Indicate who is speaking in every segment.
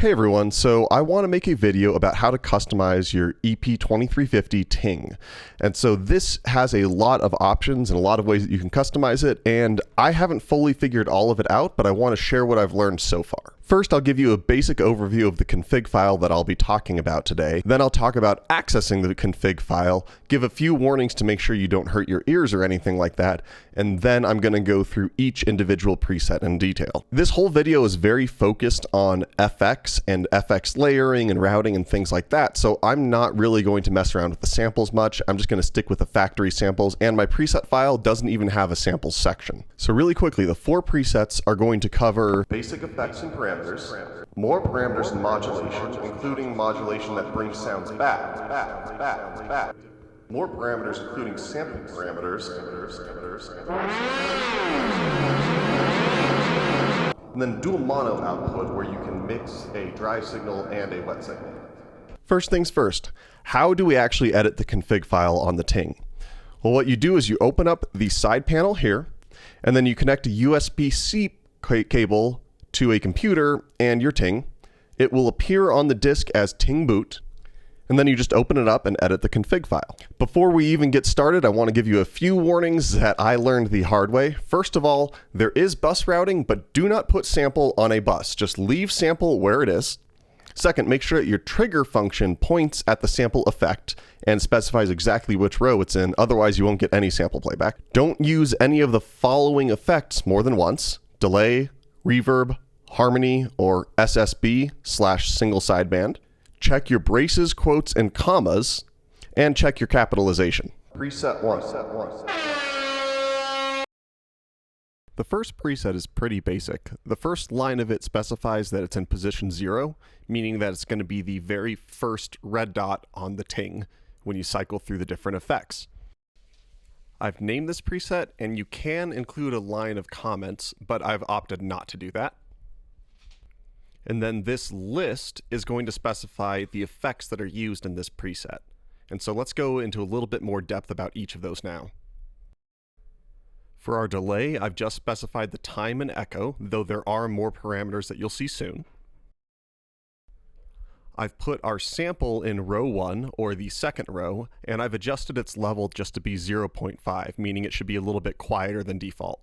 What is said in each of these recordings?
Speaker 1: Hey everyone, so I want to make a video about how to customize your EP-2350 Ting. And so this has a lot of options and a lot of ways that you can customize it, and I haven't fully figured all of it out, but I want to share what I've learned so far. First, I'll give you a basic overview of the config file that I'll be talking about today. Then I'll talk about accessing the config file, give a few warnings to make sure you don't hurt your ears or anything like that, and then I'm going to go through each individual preset in detail. This whole video is very focused on FX and FX layering and routing and things like that, so I'm not really going to mess around with the samples much. I'm just going to stick with the factory samples, and my preset file doesn't even have a samples section. So really quickly, the 4 presets are going to cover basic effects and parameters, more parameters and modulation, including modulation that brings sounds back, more parameters including sample parameters, and then dual mono output where you can mix a dry signal and a wet signal. First things first, how do we actually edit the config file on the Ting? Well, what you do is you open up the side panel here, and then you connect a USB-C cable to a computer and your Ting. It will appear on the disk as Ting boot, and then you just open it up and edit the config file. Before we even get started, I want to give you a few warnings that I learned the hard way. First of all, there is bus routing, but do not put sample on a bus. Just leave sample where it is. Second, make sure that your trigger function points at the sample effect and specifies exactly which row it's in, otherwise you won't get any sample playback. Don't use any of the following effects more than once: delay, reverb, harmony, or SSB/single sideband. Check your braces, quotes, and commas, and check your capitalization. Preset 1. The first preset is pretty basic. The first line of it specifies that it's in position 0, meaning that it's going to be the very first red dot on the Ting when you cycle through the different effects. I've named this preset, and you can include a line of comments, but I've opted not to do that. And then this list is going to specify the effects that are used in this preset. And so let's go into a little bit more depth about each of those now. For our delay, I've just specified the time and echo, though there are more parameters that you'll see soon. I've put our sample in row 1, or the second row, and I've adjusted its level just to be 0.5, meaning it should be a little bit quieter than default.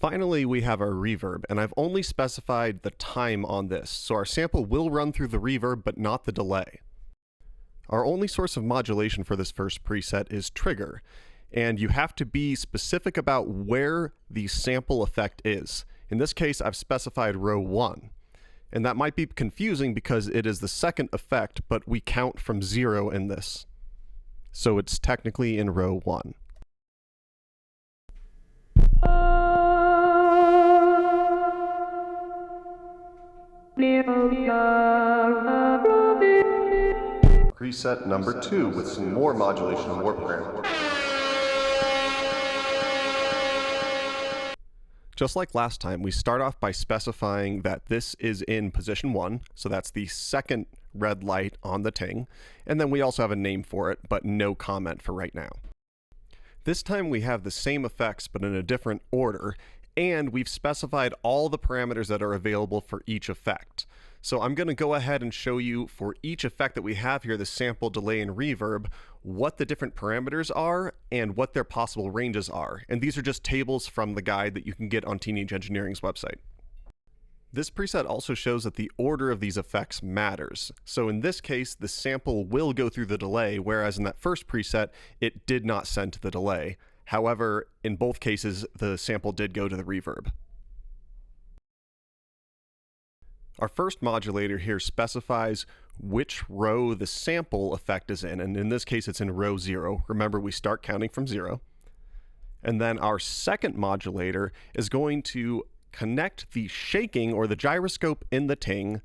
Speaker 1: Finally, we have our reverb, and I've only specified the time on this, so our sample will run through the reverb, but not the delay. Our only source of modulation for this first preset is trigger, and you have to be specific about where the sample effect is. In this case, I've specified row 1, and that might be confusing because it is the second effect, but we count from 0 in this. So it's technically in row 1. Preset number 2 with some more modulation and more parameters. Just like last time, we start off by specifying that this is in position 1, so that's the second red light on the Ting, and then we also have a name for it, but no comment for right now. This time we have the same effects, but in a different order, and we've specified all the parameters that are available for each effect. So I'm going to go ahead and show you for each effect that we have here, the sample, delay, and reverb, what the different parameters are and what their possible ranges are. And these are just tables from the guide that you can get on Teenage Engineering's website. This preset also shows that the order of these effects matters. So in this case, the sample will go through the delay, whereas in that first preset, it did not send to the delay. However, in both cases, the sample did go to the reverb. Our first modulator here specifies which row the sample effect is in, and in this case it's in row 0. Remember, we start counting from 0. And then our second modulator is going to connect the shaking or the gyroscope in the Ting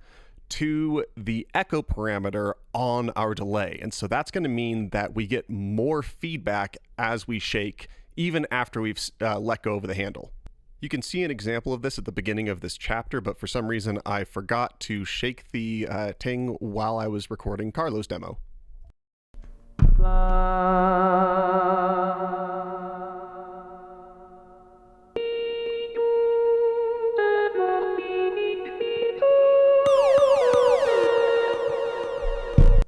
Speaker 1: to the echo parameter on our delay. And so that's going to mean that we get more feedback as we shake, even after we've let go of the handle. You can see an example of this at the beginning of this chapter, but for some reason I forgot to shake the Ting while I was recording Carlo's demo.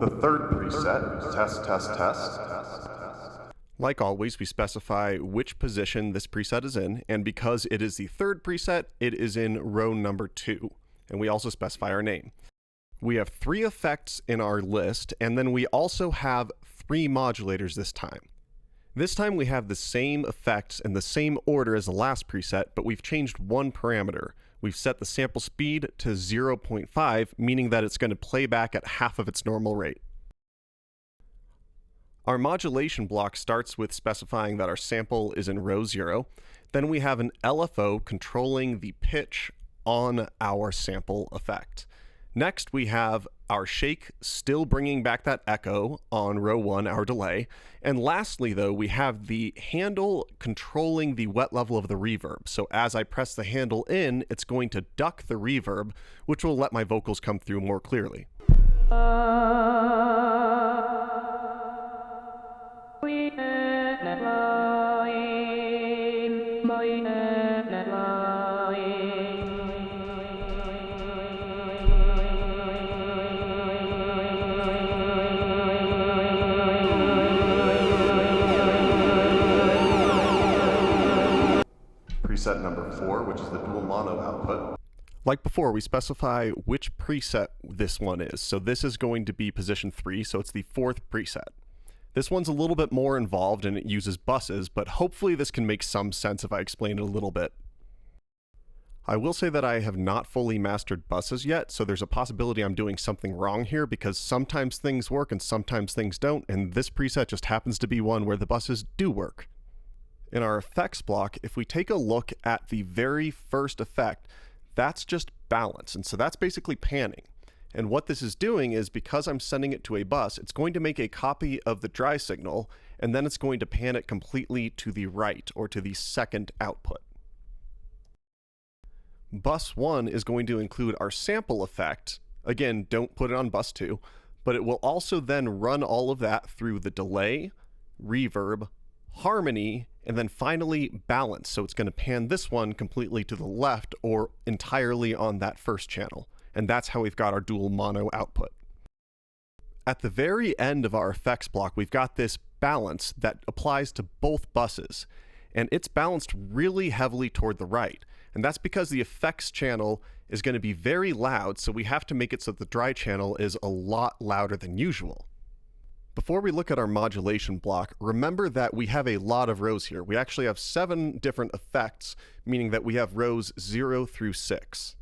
Speaker 1: The third preset, test, test, test. Like always, we specify which position this preset is in, and because it is the third preset, it is in row number 2, and we also specify our name. We have 3 effects in our list, and then we also have 3 modulators this time. This time we have the same effects in the same order as the last preset, but we've changed one parameter. We've set the sample speed to 0.5, meaning that it's going to play back at half of its normal rate. Our modulation block starts with specifying that our sample is in row 0. Then we have an LFO controlling the pitch on our sample effect. Next, we have our shake still bringing back that echo on row 1, our delay. And lastly, though, we have the handle controlling the wet level of the reverb. So as I press the handle in, it's going to duck the reverb, which will let my vocals come through more clearly. Preset number 4, which is the dual mono output. Like before, we specify which preset this one is. So this is going to be position 3, so it's the 4th preset. This one's a little bit more involved and it uses buses, but hopefully this can make some sense if I explain it a little bit. I will say that I have not fully mastered buses yet, so there's a possibility I'm doing something wrong here because sometimes things work and sometimes things don't, and this preset just happens to be one where the buses do work. In our effects block, if we take a look at the very first effect, that's just balance, and so that's basically panning. And what this is doing is, because I'm sending it to a bus, it's going to make a copy of the dry signal, and then it's going to pan it completely to the right, or to the second output. Bus 1 is going to include our sample effect. Again, don't put it on bus 2, but it will also then run all of that through the delay, reverb, harmony, and then finally balance. So it's going to pan this one completely to the left or entirely on that first channel. And that's how we've got our dual mono output. At the very end of our effects block, we've got this balance that applies to both buses. And it's balanced really heavily toward the right. And that's because the effects channel is going to be very loud, so we have to make it so that the dry channel is a lot louder than usual. Before we look at our modulation block, remember that we have a lot of rows here. We actually have 7 different effects, meaning that we have rows 0 through 6.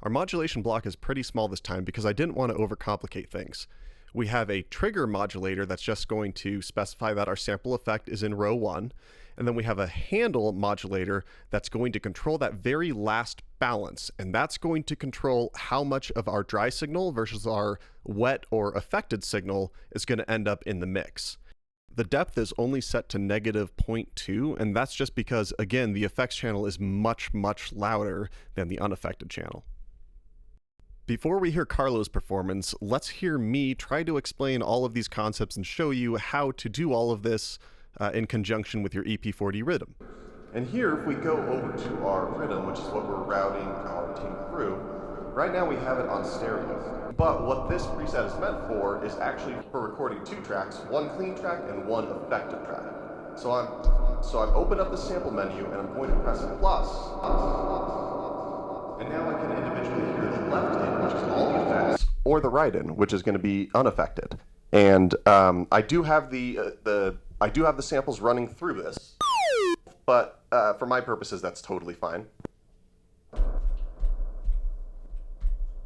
Speaker 1: Our modulation block is pretty small this time because I didn't want to overcomplicate things. We have a trigger modulator that's just going to specify that our sample effect is in row 1, and then we have a handle modulator that's going to control that very last balance, and that's going to control how much of our dry signal versus our wet or affected signal is going to end up in the mix. The depth is only set to -0.2, and that's just because, again, the effects channel is much, much louder than the unaffected channel. Before we hear Carlo's performance, let's hear me try to explain all of these concepts and show you how to do all of this in conjunction with your EP40 rhythm. And here, if we go over to our rhythm, which is what we're routing our Ting through, right now we have it on stereo. But what this preset is meant for is actually for recording 2 tracks, one clean track and one effective track. So I've opened up the sample menu and I'm going to press plus. And now I can individually hear the left in, which is all the effects, or the right in, which is going to be unaffected. And I do have the samples running through this, but for my purposes, that's totally fine.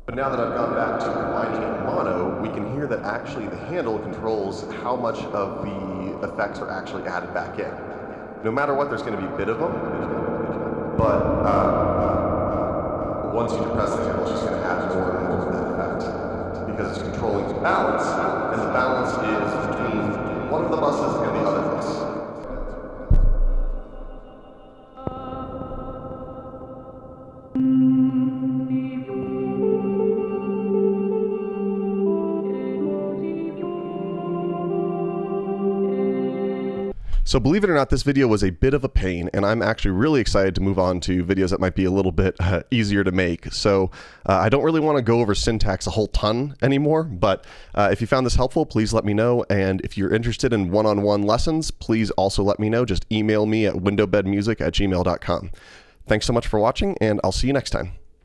Speaker 1: But now that I've gone back to combining it in mono, we can hear that actually the handle controls how much of the effects are actually added back in. No matter what, there's going to be a bit of them, but once you depress the handle, it's just going to add more and more of that effect because it's controlling the balance, and the balance is between one of the buses and the other bus. So believe it or not, this video was a bit of a pain, and I'm actually really excited to move on to videos that might be a little bit easier to make. So I don't really want to go over syntax a whole ton anymore, but if you found this helpful, please let me know. And if you're interested in one-on-one lessons, please also let me know. Just email me at windowbedmusic@gmail.com. Thanks so much for watching, and I'll see you next time.